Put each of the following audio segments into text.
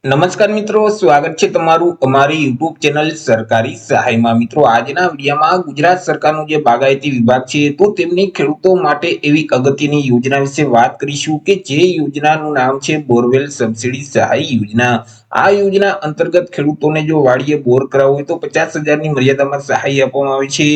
નમસ્કાર મિત્રો, સ્વાગત છે તમારું અમારી યુટ્યુબ ચેનલ સરકારી સહાયમાં। મિત્રો, આજના વિડીયોમાં ગુજરાત સરકારનું જે બાગાયતી વિભાગ છે તો તેમની ખેડૂતો માટે એવી અગત્યની યોજના વિશે વાત કરીશું કે જે યોજનાનું નામ છે બોરવેલ સબસિડી સહાય યોજના। આ યોજના અંતર્ગત ખેડૂતોને જો વાડીએ બોર કરાવવો હોય તો 50,000ની મર્યાદામાં સહાય આપવામાં આવે છે।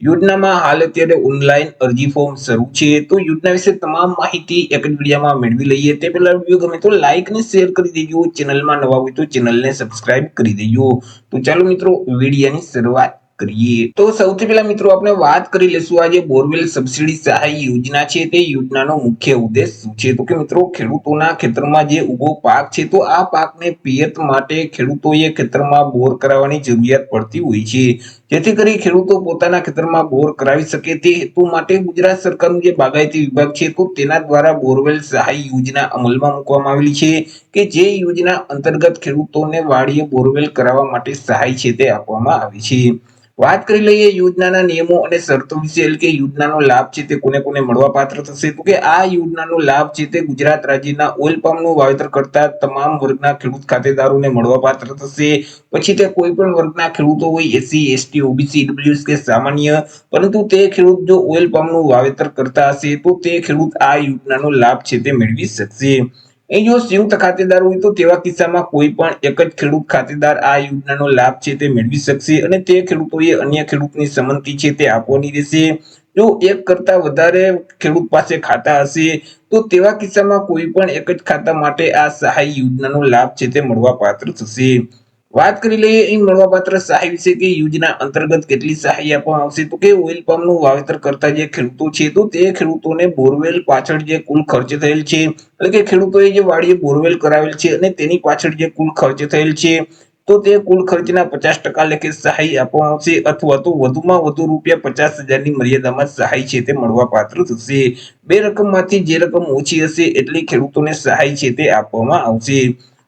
યોજનામાં હાલ અત્યારે ઓનલાઈન અરજી ફોર્મ શરૂ છે। તો યોજના વિશે તમામ માહિતી એક જ વિડીયોમાં મેળવી લઈએ। તે પહેલા વિડીયો ગમે તો લાઈક અને શેર કરી દેજો। ચેનલમાં નવા હોય તો ચેનલને સબસ્ક્રાઇબ કરી દેજો। તો ચાલો મિત્રો વિડીયોની શરૂઆત કરીએ। તો સૌથી પહેલા મિત્રો આપણે વાત કરી લેશું આ જે બોરવેલ સબસિડી સહાય યોજના છે તે યોજનાનો મુખ્ય ઉદ્દેશ શું છે। તો કે મિત્રો ખેડૂતોના ખેતરમાં જે ઉભો પાક છે તો આ પાકને પિયત માટે ખેડૂતોએ ખેતરમાં બોર કરાવવાની જરૂરિયાત પડતી હોય છે। જેથી કરી ખેડૂતો પોતાના ખેતરમાં બોર કરાવી શકે તે હેતુ માટે ગુજરાત સરકારનું જે બાગાયતી વિભાગ છે તો તેના દ્વારા બોરવેલ સહાય યોજના અમલમાં મૂકવામાં આવેલી છે કે જે યોજના અંતર્ગત ખેડૂતોને વાડીએ બોરવેલ કરાવવા માટે સહાય છે તે આપવામાં આવે છે। વાત કરી લઈએ યોજનાના નિયમો અને શરતો વિશે, એટલે કે યોજનાનો લાભ છે તે કોને કોને મળવા પાત્ર થશે। તો કે આ યોજનાનો લાભ છે તે ગુજરાત રાજ્યના ઓઇલ પામનું વાવેતર કરતા તમામ વર્ગના ખેડૂત ખાતેદારોને મળવા પાત્ર થશે। પછી તે કોઈ પણ વર્ગના ખેડૂતો હોય, એસસી, એસટી, ઓબીસી, ઈડબ્લ્યુએસ કે સામાન્ય, પરંતુ તે ખેડૂત જો ઓઇલ પામનું વાવેતર કરતા હશે તો તે ખેડૂત આ યોજનાનો લાભ છે તે મેળવી શકશે। એ જો સંયુક્ત ખાતેદાર હોય તો તેવા કિસ્સામાં કોઈ પણ એક જ ખેડૂત ખાતેદાર આ યોજનાનો લાભ છે તે મેળવી શકશે અને તે ખેડૂતોએ અન્ય ખેડૂતની સંમતિ છે તે આપવાની રહેશે। જો એક કરતા વધારે ખેડૂત પાસે ખાતા હશે તો તેવા કિસ્સામાં કોઈ પણ એક જ ખાતા માટે આ સહાય યોજનાનો લાભ છે તે મળવા પાત્ર થશે। વાત કરી લઈએ અહીં મળવાપાત્ર સહાય વિશે કે યોજના અંતર્ગત કેટલી સહાય આપવામાં આવશે। તો કે ઓઇલ પામનું વાવેતર કરતા જે ખેડૂતો છે તો તે ખેડૂતોને બોરવેલ પાછળ જે કુલ ખર્ચ થયેલ છે, એટલે કે ખેડૂતોએ જે વાડીએ બોરવેલ કરાવેલ છે અને તેની પાછળ જે કુલ ખર્ચ થયેલ છે તો તે કુલ ખર્ચના 50% લેખે સહાય આપવામાં આવશે અથવા તો વધુમાં વધુ રૂપિયા 50,000ની મર્યાદામાં સહાય છે તે મળવા પાત્ર થશે। બે રકમમાંથી જે રકમ ઓછી હશે એટલી ખેડૂતોને સહાય છે તે આપવામાં આવશે।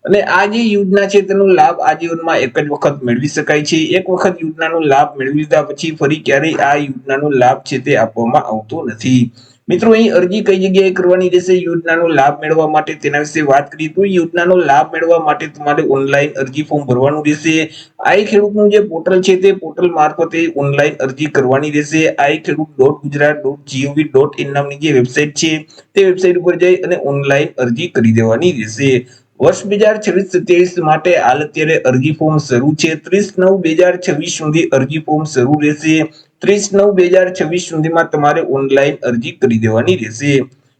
અને આ જે યોજના છે તેનો લાભ આજીવનમાં એક જ વખત મેળવી શકાય છે। એક વખત યોજનાનો લાભ મેળવી લીધા પછી ફરી ક્યારેય આ યોજનાનો લાભ છે તે આપવામાં આવતો નથી। મિત્રો અહીં અરજી કઈ જગ્યાએ કરવાની રહેશે યોજનાનો લાભ મેળવવા માટે તેના વિશે વાત કરીએ તો યોજનાનો લાભ મેળવવા માટે તમારે ઓનલાઈન અરજી ફોર્મ ભરવાનું રહેશે। આઈ ખેડૂતનું જે પોર્ટલ છે તે પોર્ટલ મારફતે ઓનલાઈન અરજી કરવાની રહેશે। iKhedoot.gujarat.gov.in નામની જે વેબસાઇટ છે તે વેબસાઇટ ઉપર જઈ અને ઓનલાઈન અરજી કરી દેવાની રહેશે। વર્ષ 2026-27 માટે હાલ અત્યારે અરજી ફોર્મ શરૂ છે। 30/9/2026 સુધી અરજી ફોર્મ શરૂ રહેશે। 30/9/2026 સુધીમાં તમારે ઓનલાઈન અરજી કરી દેવાની રહેશે।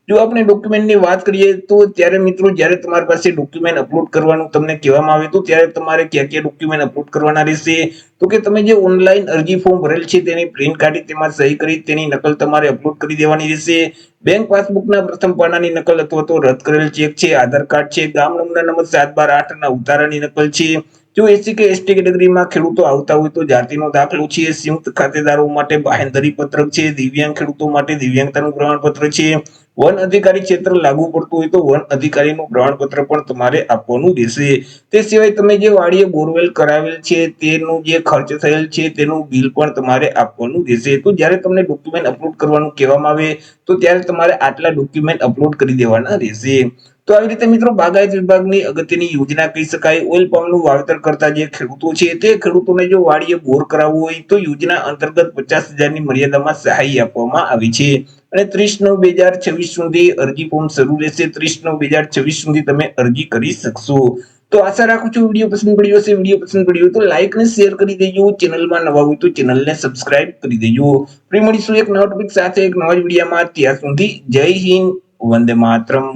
જો આપણે ડોક્યુમેન્ટની વાત કરીએ તો ત્યારે મિત્રો જ્યારે તમારી પાસે ડોક્યુમેન્ટ અપલોડ કરવાનું તમને કહેવામાં આવે તો ત્યારે તમારે કયા કયા ડોક્યુમેન્ટ અપલોડ કરવાના રહેશે। તો કે તમે જે ઓનલાઈન અરજી ફોર્મ ભરેલ છે તેની પ્રિન્ટ કાઢી તેમાં સહી કરી તેની નકલ તમારે અપલોડ કરી દેવાની રહેશે। બેંક પાસબુકના પ્રથમ પાનાની નકલ અથવા તો રદ કરેલ ચેક છે, આધાર કાર્ડ છે, ગામ નંબર 7/12/8 ના ઉતારાની નકલ છે। જો એસસી કે એસટી કેટેગરીમાં ખેડૂતો આવતા હોય તો જાતિનો દાખલો છે, સંયુક્ત ખાતેદારો માટે બાહેંધરી પત્રક છે, દિવ્યાંગ ખેડૂતો માટે દિવ્યાંગતાનું પ્રમાણપત્ર છે, વન અધિકારી ક્ષેત્ર લાગુ પડતું હોય તો વન અધિકારીનું પ્રમાણપત્ર પણ તમારે આપવાનું રહેશે। તે સિવાય તમે જે વાડીએ બોરવેલ કરાવેલ છે તેનું જે ખર્ચ થયેલ છે તેનું બિલ પણ તમારે આપવાનું રહેશે। તો જ્યારે તમને ડોક્યુમેન્ટ અપલોડ કરવાનું કહેવામાં આવે તો ત્યારે તમારે આટલા ડોક્યુમેન્ટ અપલોડ કરી દેવાના રહેશે। તો આવી રીતે મિત્રો બાગાયત વિભાગની અગત્યની યોજના કહી શકાય। ઓઇલ પામનું વાવેતર કરતા જે ખેડૂતો છે તે ખેડૂતોને જો વાડીએ બોર કરાવવું હોય તો યોજના અંતર્ગત 50,000ની મર્યાદામાં સહાય આપવામાં આવી છે અને 30/9/2026 સુધી અરજી ફોર્મ શરૂ રહેશે। 30/9/2026 સુધી તમે અરજી કરી શકશો। તો આશા રાખું છું વિડીયો પસંદ પડ્યો હશે। વિડીયો પસંદ પડ્યો તો લાઈક અને શેર કરી દેજો। ચેનલમાં નવા હોય તો ચેનલને સબસ્ક્રાઇબ કરી દેજો। ફરી મળીશું એક નવા ટોપિક સાથે એક નવા વિડીયોમાં। ત્યાં સુધી જય હિન્દ, વંદે માતરમ।